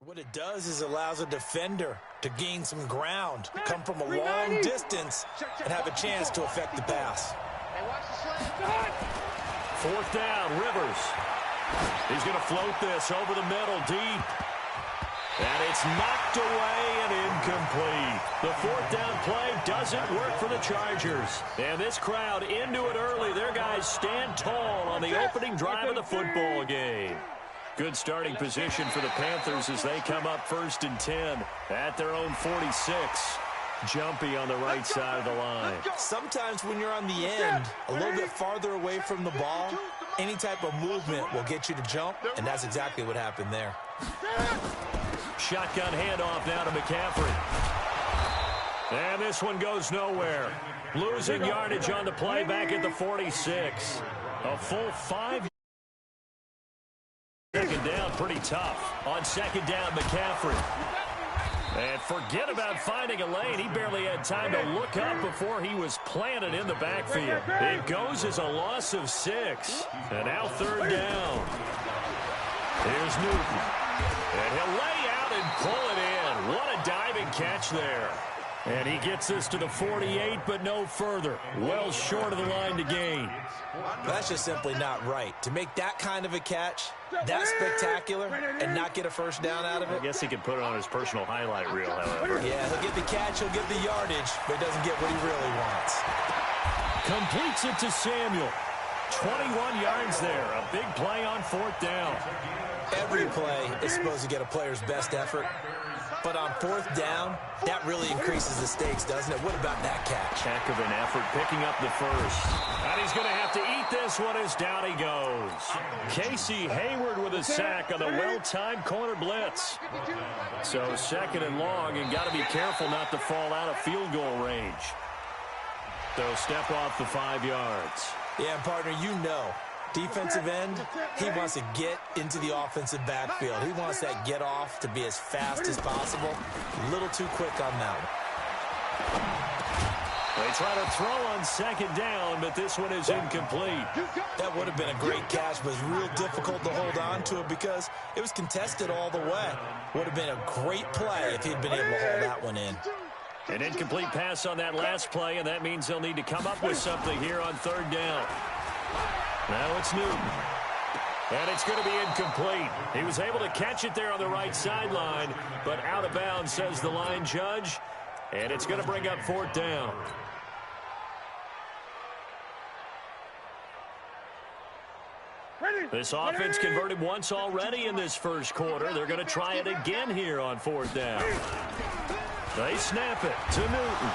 What it does is allows a defender to gain some ground, come from a long distance, and have a chance to affect the pass. Fourth down, Rivers. He's going to float this over the middle, deep. And it's knocked away and incomplete. The fourth down play doesn't work for the Chargers. And this crowd into it early. Their guys stand tall on the opening drive of the football game. Good starting position for the Panthers as they come up 1st and 10 at their own 46. Jumpy on the right side of the line. Sometimes when you're on the end, a little bit farther away from the ball, any type of movement will get you to jump, and that's exactly what happened there. Shotgun handoff now to McCaffrey. And this one goes nowhere. Losing yardage on the play back at the 46. A full 5. Second down, pretty tough. On second down, McCaffrey. And forget about finding a lane. He barely had time to look up before he was planted in the backfield. It goes as a loss of 6. And now 3rd down. Here's Newton. And he'll lay out and pull it in. What a diving catch there. And he gets this to the 48, but no further. Well short of the line to gain. That's just simply not right. To make that kind of a catch, that spectacular, and not get a first down out of it. I guess he could put it on his personal highlight reel, however. Yeah, he'll get the catch, he'll get the yardage, but he doesn't get what he really wants. Completes it to Samuel. 21 yards there. A big play on 4th down. Every play is supposed to get a player's best effort. But on 4th down, that really increases the stakes, doesn't it? What about that catch? Heck of an effort picking up the first. And he's going to have to eat this one as down he goes. Casey Hayward with a sack on the well-timed corner blitz. So 2nd and long, and got to be careful not to fall out of field goal range. So step off the 5 yards. Yeah, partner, you know. Defensive end, he wants to get into the offensive backfield. He wants that get off to be as fast as possible. A little too quick on that one. They try to throw on 2nd down, but this one is incomplete. That would have been a great catch, but it was real difficult to hold on to it because it was contested all the way. Would have been a great play if he'd been able to hold that one in. An incomplete pass on that last play, and that means they'll need to come up with something here on 3rd down. Now it's Newton. And it's going to be incomplete. He was able to catch it there on the right sideline, but out of bounds, says the line judge. And it's going to bring up 4th down. This offense converted once already in this first quarter. They're going to try it again here on 4th down. They snap it to Newton.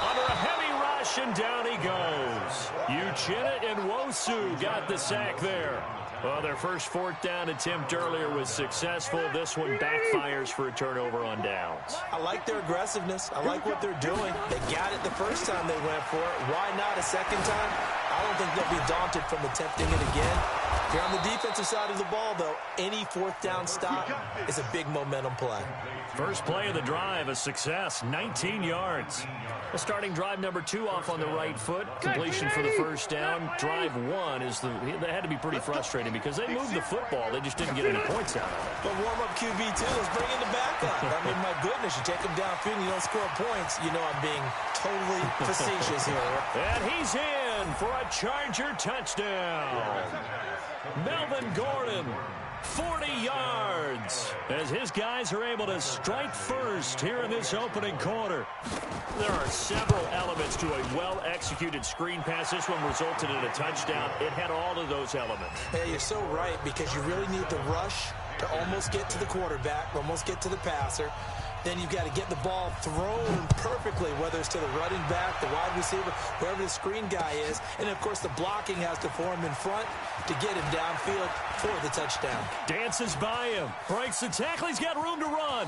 Under a heavy rush, and down he goes. Uchenna and Nwosu got the sack there. Well, their first 4th down attempt earlier was successful. This one backfires for a turnover on downs. I like their aggressiveness. I like what they're doing. They got it the first time they went for it. Why not a second time? I don't think they'll be daunted from attempting it again. Here on the defensive side of the ball, though, any 4th down stop is a big momentum play. First play of the drive, a success, 19 yards. The starting drive number 2 off on the right foot. Completion for the first down. Drive 1 is they had to be pretty frustrating because they moved the football. They just didn't get any points out of it. But warm-up QB, too. Let's bring in the backup. I mean, my goodness, you take him downfield and you don't score points. You know I'm being totally facetious here. And he's in for a Charger touchdown. Melvin Gordon, 40 yards, as his guys are able to strike first here in this opening quarter. There are several elements to a well-executed screen pass. This one resulted in a touchdown. It had all of those elements. Hey, you're so right, because you really need the rush to almost get to the quarterback, almost get to the passer. Then you've got to get the ball thrown perfectly, whether it's to the running back, the wide receiver, whoever the screen guy is. And, of course, the blocking has to form in front to get him downfield for the touchdown. Dances by him. Breaks the tackle. He's got room to run.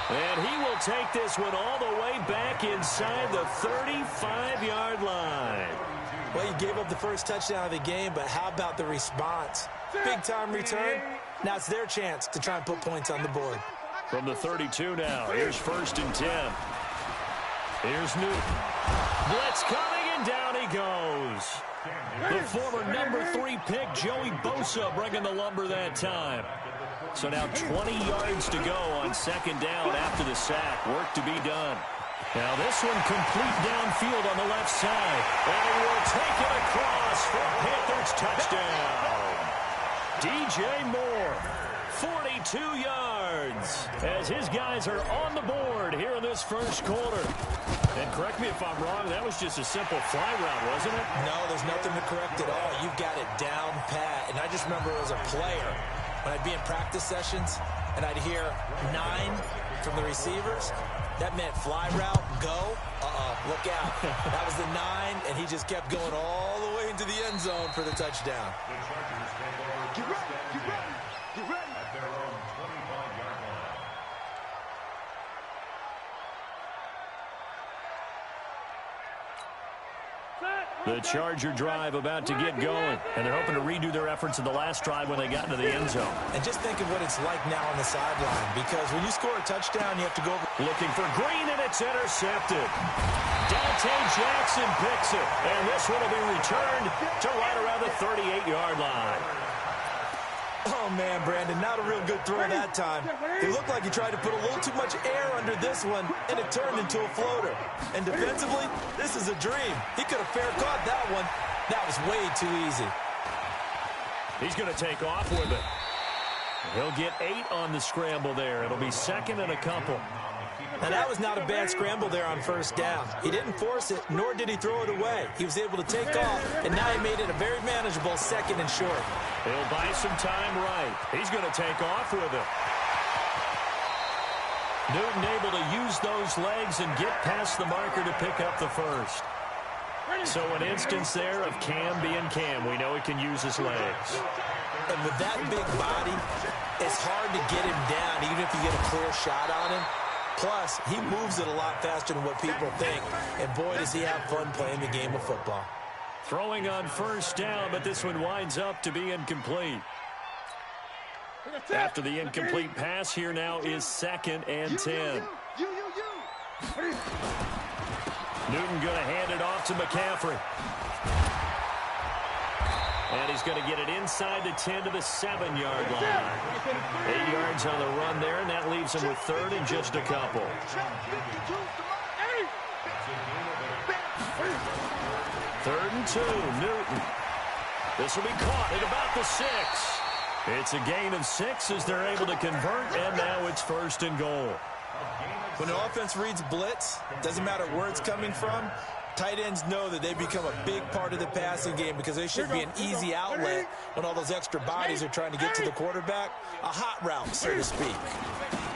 And he will take this one all the way back inside the 35-yard line. Well, you gave up the first touchdown of the game, but how about the response? Big-time return. Now it's their chance to try and put points on the board. From the 32 now, here's 1st and 10. Here's Newton. Blitz coming, and down he goes. The former number 3 pick, Joey Bosa, bringing the lumber that time. So now 20 yards to go on second down after the sack. Work to be done. Now this one complete downfield on the left side. And he will take it across for a Panthers touchdown. DJ Moore, 42 yards, as his guys are on the board here in this first quarter. And correct me if I'm wrong, that was just a simple fly route, wasn't it? No, there's nothing to correct at all. You've got it down pat. And I just remember as a player, when I'd be in practice sessions and I'd hear 9 from the receivers, that meant fly route, go, look out. That was the 9, and he just kept going all the way into the end zone for the touchdown. Get ready, get ready, get ready. At their own 25-yard line. The Charger drive about to get going, and they're hoping to redo their efforts in the last drive when they got into the end zone. And just think of what it's like now on the sideline, because when you score a touchdown, you have to go over. Looking for Green, and it's intercepted. Dante Jackson picks it, and this one will be returned to right around the 38-yard line. Oh, man, Brandon, not a real good throw that time. It looked like he tried to put a little too much air under this one, and it turned into a floater. And defensively, this is a dream. He could have fair caught that one. That was way too easy. He's going to take off with it. He'll get 8 on the scramble there. It'll be second and a couple. Now, that was not a bad scramble there on first down. He didn't force it, nor did he throw it away. He was able to take off, and now he made it a very manageable second and short. He'll buy some time right. He's going to take off with it. Newton able to use those legs and get past the marker to pick up the first. So an instance there of Cam being Cam. We know he can use his legs. And with that big body, it's hard to get him down, even if you get a clear shot on him. Plus, he moves it a lot faster than what people think. And boy, does he have fun playing the game of football. Throwing on first down, but this one winds up to be incomplete. After the incomplete pass, here now is second and 10. Newton going to hand it off to McCaffrey. And he's going to get it inside the 10 to the 7-yard line. 8 yards on the run there, and that leaves him with third and just a couple. Third and 2, Newton. This will be caught at about the 6. It's a gain of 6 as they're able to convert, and now it's first and goal. When the offense reads blitz, doesn't matter where it's coming from, tight ends know that they become a big part of the passing game because they should be an easy outlet when all those extra bodies are trying to get to the quarterback. A hot route, so to speak.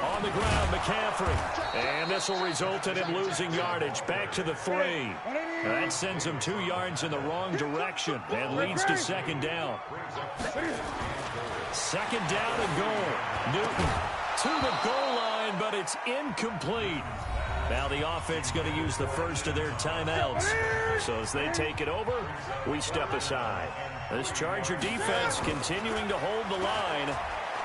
On the ground, McCaffrey. And this will result in him losing yardage. Back to the 3. That sends him 2 yards in the wrong direction and leads to second down. Second down and goal. Newton to the goal line, but it's incomplete. Now the offense going to use the first of their timeouts. So as they take it over, we step aside. This Charger defense continuing to hold the line.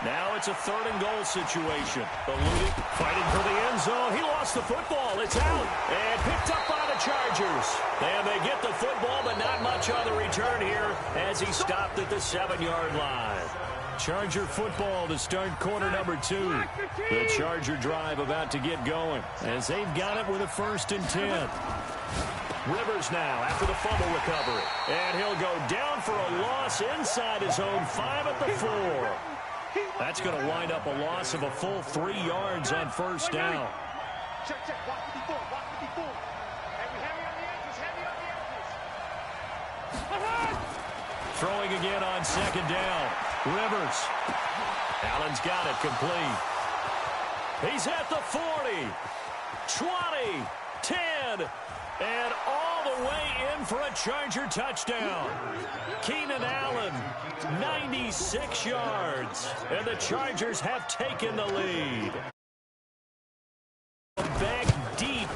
Now it's a third and goal situation. Eludic fighting for the end zone. He lost the football. It's out. And picked up by the Chargers. And they get the football, but not much on the return here as he stopped at the 7-yard line. Charger football to start quarter number 2. The Charger drive about to get going as they've got it with a first and 10. Rivers now after the fumble recovery. And he'll go down for a loss inside his own 5 at the 4. That's going to wind up a loss of a full 3 yards on first down. Check, watch the before, Heavy on the edges, Throwing again on second down. Rivers. Allen's got it complete. He's at the 40, 20, 10, and all the way in for a Charger touchdown. Keenan Allen, 96 yards, and the Chargers have taken the lead. Back deep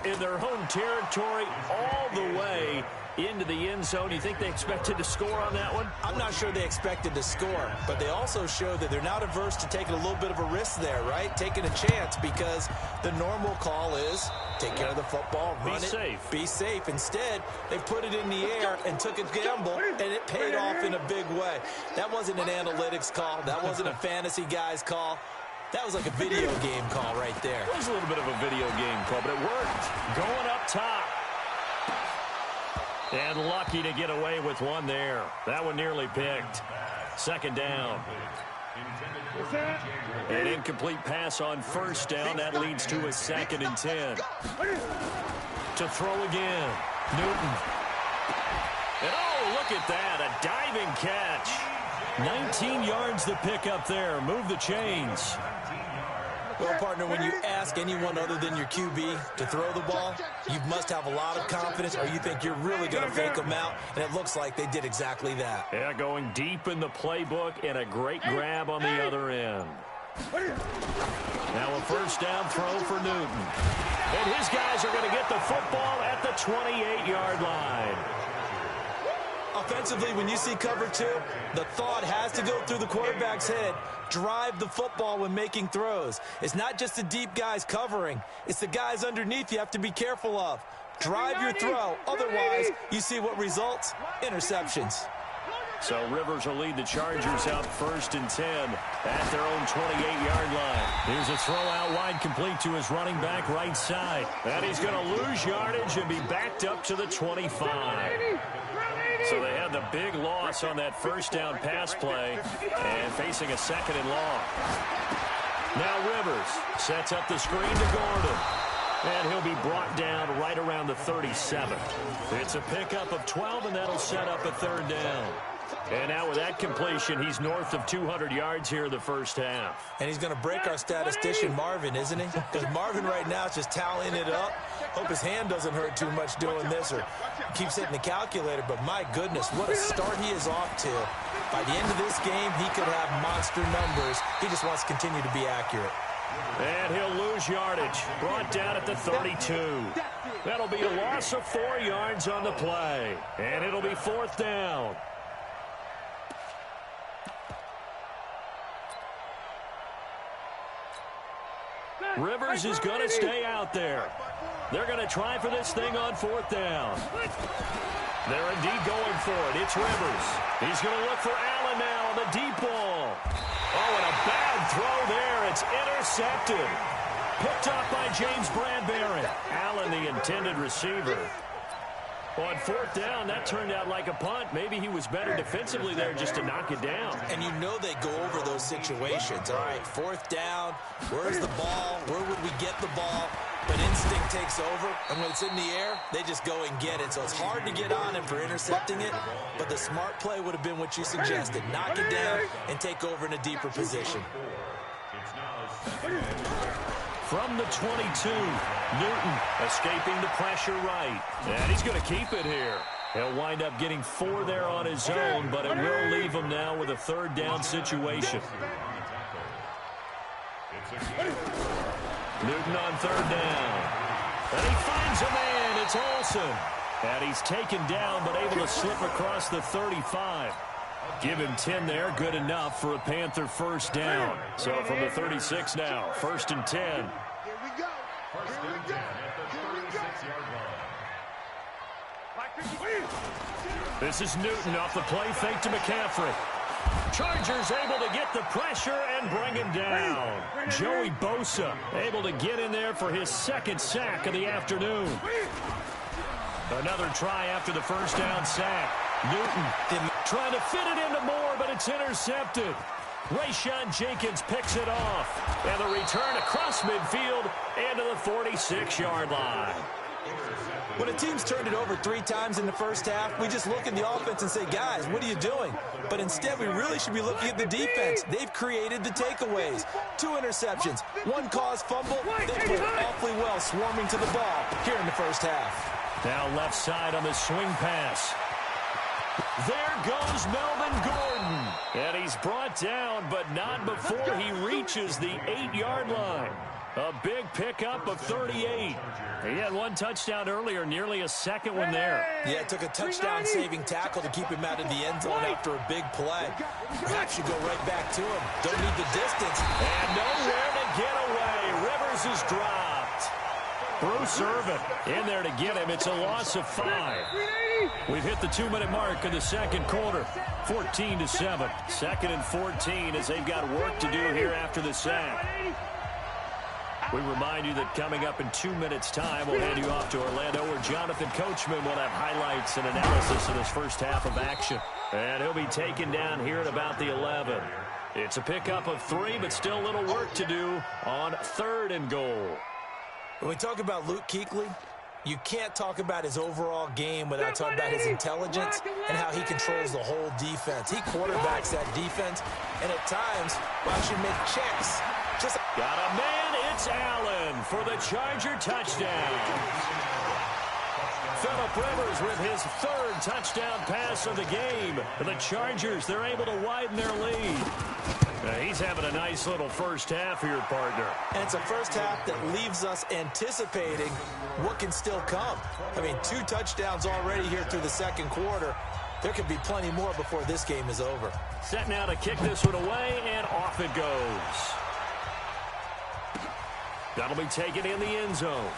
in in their own territory all the way into the end zone. You think they expected to score on that one? I'm not sure they expected to score, but they also showed that they're not averse to taking a little bit of a risk there, right? Taking a chance, because the normal call is take care of the football, run it, be safe. Instead, they put it in the air and took a gamble, and it paid off in a big way. That wasn't an analytics call. That wasn't a fantasy guy's call. That was like a video game call right there. It was a little bit of a video game call, but it worked. Going up top. And lucky to get away with one there. That one nearly picked. Second down. An incomplete pass on first down. That leads to a 2nd and 10. To throw again. Newton. And oh, look at that. A diving catch. 19 yards to pick up there. Move the chains. Well, partner, when you ask anyone other than your QB to throw the ball, you must have a lot of confidence, or you think you're really going to fake them out, and it looks like they did exactly that. Yeah, going deep in the playbook and a great grab on the other end. Now a first down throw for Newton. And his guys are going to get the football at the 28-yard line. Offensively, when you see cover 2, the thought has to go through the quarterback's head. Drive the football when making throws. It's not just the deep guys covering. It's the guys underneath you have to be careful of. Drive your throw. Otherwise, you see what results? Interceptions. So Rivers will lead the Chargers out 1st and 10 at their own 28-yard line. Here's a throw out wide, complete to his running back right side. And he's going to lose yardage and be backed up to the 25. So they had the big loss on that first down pass play and facing a 2nd and long. Now Rivers sets up the screen to Gordon. And he'll be brought down right around the 37. It's a pickup of 12, and that'll set up a 3rd down. And now with that completion, he's north of 200 yards here in the first half. And he's going to break our statistician, Marvin, isn't he? Because Marvin right now is just tallying it up. Hope his hand doesn't hurt too much doing this or keeps hitting the calculator. But my goodness, what a start he is off to. By the end of this game, he could have monster numbers. He just wants to continue to be accurate. And he'll lose yardage. Brought down at the 32. That'll be a loss of 4 yards on the play. And it'll be 4th down. Rivers is going to stay out there. They're going to try for this thing on 4th down. They're indeed going for it. It's Rivers. He's going to look for Allen now on the deep ball. Oh, and a bad throw there. It's intercepted. Picked up by James Bradbury. Allen, the intended receiver. On 4th down, that turned out like a punt. Maybe he was better defensively there just to knock it down. And you know they go over those situations. All right, 4th down, where's the ball? Where would we get the ball? But instinct takes over, and when it's in the air, they just go and get it. So it's hard to get on him for intercepting it, but the smart play would have been what you suggested. Knock it down and take over in a deeper position. From the 22, Newton escaping the pressure right. And he's going to keep it here. He'll wind up getting 4 there on his own, but it will leave him now with a 3rd down situation. Newton on 3rd down. And he finds a man. It's Olsen. And he's taken down, but able to slip across the 35. Give him 10 there. Good enough for a Panther 1st down. So from the 36 now, 1st and 10. Here we go. First and 10 at the 36-yard line. This is Newton off the play fake to McCaffrey. Chargers able to get the pressure and bring him down. Joey Bosa able to get in there for his 2nd sack of the afternoon. Another try after the 1st down sack. Newton trying to fit it into Moore, but it's intercepted. Rayshon Jenkins picks it off. And the return across midfield and to the 46-yard line. When a team's turned it over 3 times in the first half, we just look at the offense and say, guys, what are you doing? But instead, we really should be looking at the defense. They've created the takeaways. 2 interceptions, 1 caused fumble. They played awfully well swarming to the ball here in the first half. Now left side on the swing pass. There goes Melvin Gordon. And he's brought down, but not before he reaches the 8-yard line. A big pickup of 38. He had one touchdown earlier, nearly a second one there. Yeah, it took a touchdown-saving tackle to keep him out of the end zone after a big play. Perhaps you go right back to him. Don't need the distance. And nowhere to get away. Rivers is dropped. Bruce Irvin in there to get him. It's a loss of 5. We've hit the 2-minute mark in the second quarter. 14-7. 2nd and 14 as they've got work to do here after the sack. We remind you that coming up in 2 minutes' time, we'll hand you off to Orlando, where Jonathan Coachman will have highlights and analysis of this first half of action. And he'll be taken down here at about the 11. It's a pickup of 3, but still a little work to do on 3rd and goal. When we talk about Luke Kuechly, you can't talk about his overall game without talking about his intelligence and how he controls the whole defense. He quarterbacks that defense, and at times, should make checks. Got a man, it's Allen for the Charger touchdown. Phillip Rivers with his 3rd touchdown pass of the game. And the Chargers, they're able to widen their lead. He's having a nice little first half here, partner. And it's a first half that leaves us anticipating what can still come. I mean, 2 touchdowns already here through the second quarter. There could be plenty more before this game is over. Set now to kick this one away, and off it goes. That'll be taken in the end zone.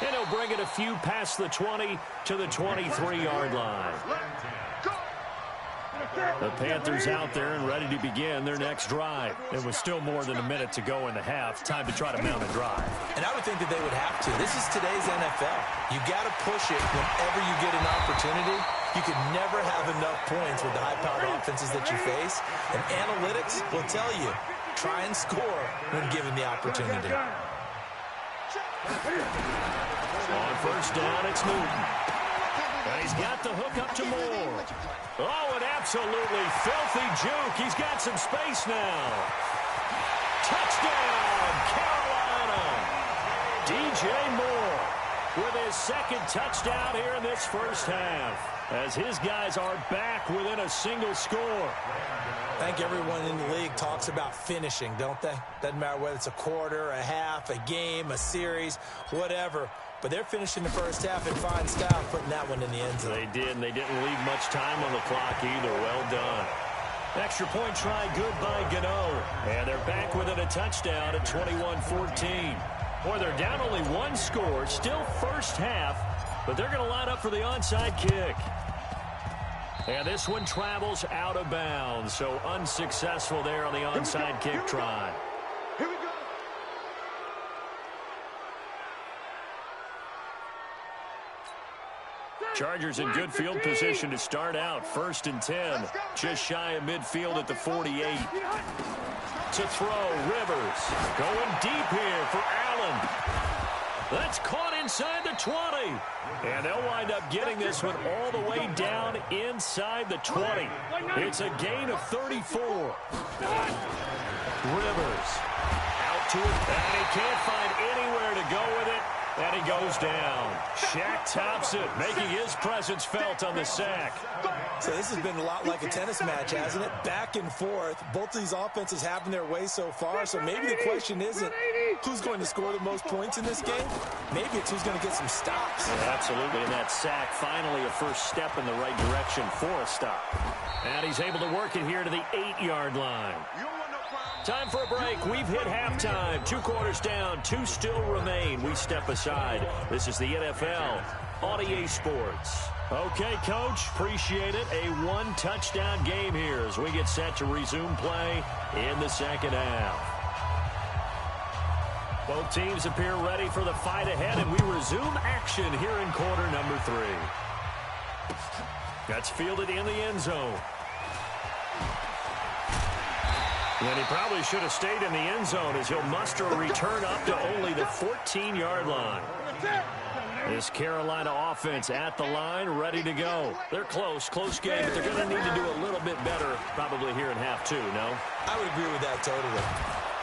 And he'll bring it a few past the 20 to the 23-yard line. The Panthers out there and ready to begin their next drive. It was still more than a minute to go in the half. Time to try to mount a drive. And I would think that they would have to. This is today's NFL. You got to push it whenever you get an opportunity. You can never have enough points with the high-powered offenses that you face. And analytics will tell you, try and score when given the opportunity. On first down, it's Newton. And he's got the hook up to Moore. Oh, an absolutely filthy juke. He's got some space now. Touchdown, Carolina. DJ Moore with his 2nd touchdown here in this first half, as his guys are back within a single score. I think everyone in the league talks about finishing, don't they? Doesn't matter whether it's a quarter, a half, a game, a series, whatever. But they're finishing the first half in fine style, putting that one in the end zone. They did, and they didn't leave much time on the clock either. Well done. Extra point try good by Gano. And they're back within a touchdown at 21-14. Boy, they're down only 1 score, still first half, but they're going to line up for the onside kick. And this one travels out of bounds, so unsuccessful there on the onside kick try. Here we go. Chargers in good field position to start out. 1st and 10. Just shy of midfield at the 48. To throw, Rivers. Going deep here for Allen. That's caught inside the 20. And they'll wind up getting this one all the way down inside the 20. It's a gain of 34. Rivers out to it, and he can't find anywhere to go with it. And he goes down. Shaq tops it, making his presence felt on the sack. So this has been a lot like a tennis match, hasn't it? Back and forth. Both of these offenses having their way so far. So maybe the question isn't who's going to score the most points in this game. Maybe it's who's going to get some stops. Yeah, absolutely. And that sack, finally a first step in the right direction for a stop. And he's able to work it here to the 8-yard line. Time for a break. We've hit halftime. 2 quarters down. 2 still remain. We step aside. This is the NFL on EA Sports. Okay, Coach. Appreciate it. A 1-touchdown game here as we get set to resume play in the second half. Both teams appear ready for the fight ahead, and we resume action here in quarter number 3. That's fielded in the end zone. And he probably should have stayed in the end zone as he'll muster a return up to only the 14-yard line. This Carolina offense at the line, ready to go. They're close game, but they're going to need to do a little bit better probably here in half 2, no? I would agree with that totally.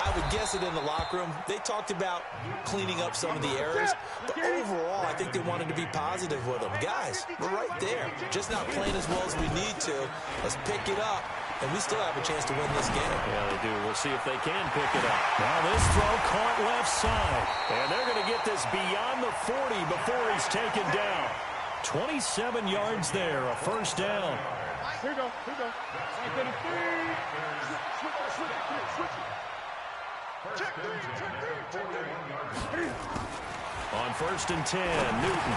I would guess it in the locker room. They talked about cleaning up some of the errors, but overall, I think they wanted to be positive with them. Guys, we're right there. Just not playing as well as we need to. Let's pick it up and we still have a chance to win this game. Yeah, they do. We'll see if they can pick it up. Now this throw caught left side. And they're going to get this beyond the 40 before he's taken down. 27 yards there, a first down. Here we go. Here we go. Check three. On 1st and 10, Newton.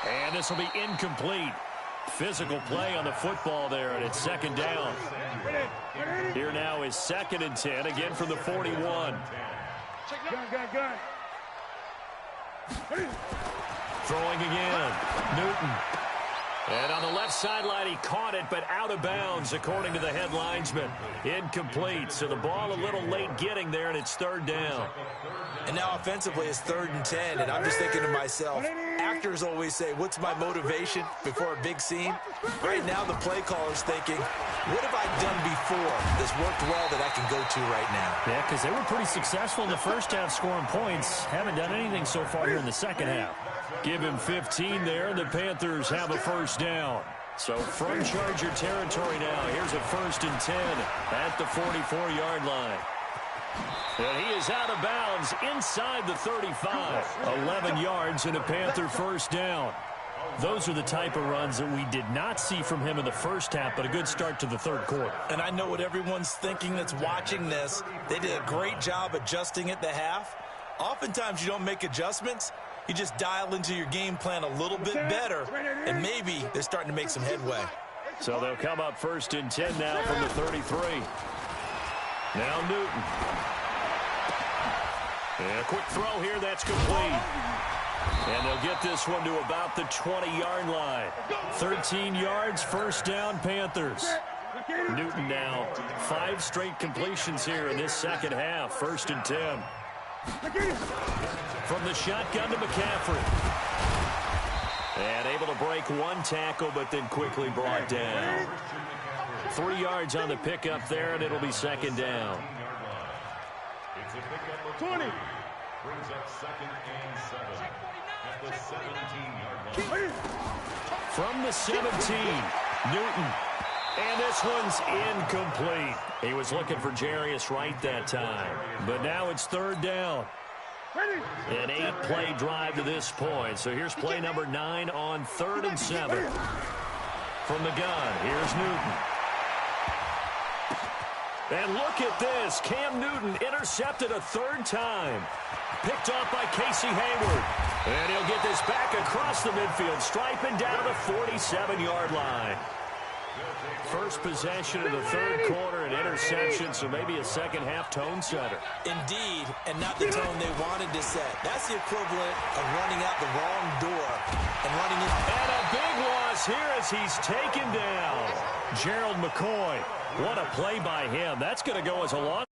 And this will be incomplete. Physical play on the football there, and it's 2nd down. Here now is 2nd and 10, again from the 41. Gun. Throwing again, Newton. And on the left sideline, he caught it, but out of bounds, according to the head linesman. Incomplete, so the ball a little late getting there, and it's 3rd down. And now offensively, it's 3rd and 10, and I'm just thinking to myself, actors always say, what's my motivation before a big scene? Right now, the play caller's thinking, what have I done before that's worked well that I can go to right now? Yeah, because they were pretty successful in the first half scoring points. Haven't done anything so far here in the second half. Give him 15 there, and the Panthers have a first down. So from Charger territory now, here's a 1st and 10 at the 44-yard line. And he is out of bounds inside the 35. 11 yards and a Panther first down. Those are the type of runs that we did not see from him in the first half, but a good start to the 3rd quarter. And I know what everyone's thinking that's watching this. They did a great job adjusting at the half. Oftentimes you don't make adjustments. You just dial into your game plan a little bit better, and maybe they're starting to make some headway. So they'll come up 1st and 10 now from the 33. Now Newton. And a quick throw here, that's complete. And they'll get this one to about the 20-yard line. 13 yards, first down, Panthers. Newton now 5 straight completions here in this second half. 1st and 10. From the shotgun to McCaffrey. And able to break 1 tackle, but then quickly brought down. 3 yards on the pickup there, and it'll be 2nd down. 20. Brings up 2nd and 7 at the 17-yard line. From the 17, Newton. And this one's incomplete. He was looking for Jarius Wright that time. But now it's 3rd down. An 8-play drive to this point. So here's play number 9 on 3rd and 7. From the gun, here's Newton. And look at this. Cam Newton intercepted a 3rd time. Picked off by Casey Hayward. And he'll get this back across the midfield stripe and down the 47-yard line. First possession of the 3rd quarter, an interception, so maybe a second-half tone setter. Indeed, and not the tone they wanted to set. That's the equivalent of running out the wrong door and running in. And a big loss here as he's taken down. Gerald McCoy, what a play by him. That's going to go as a loss.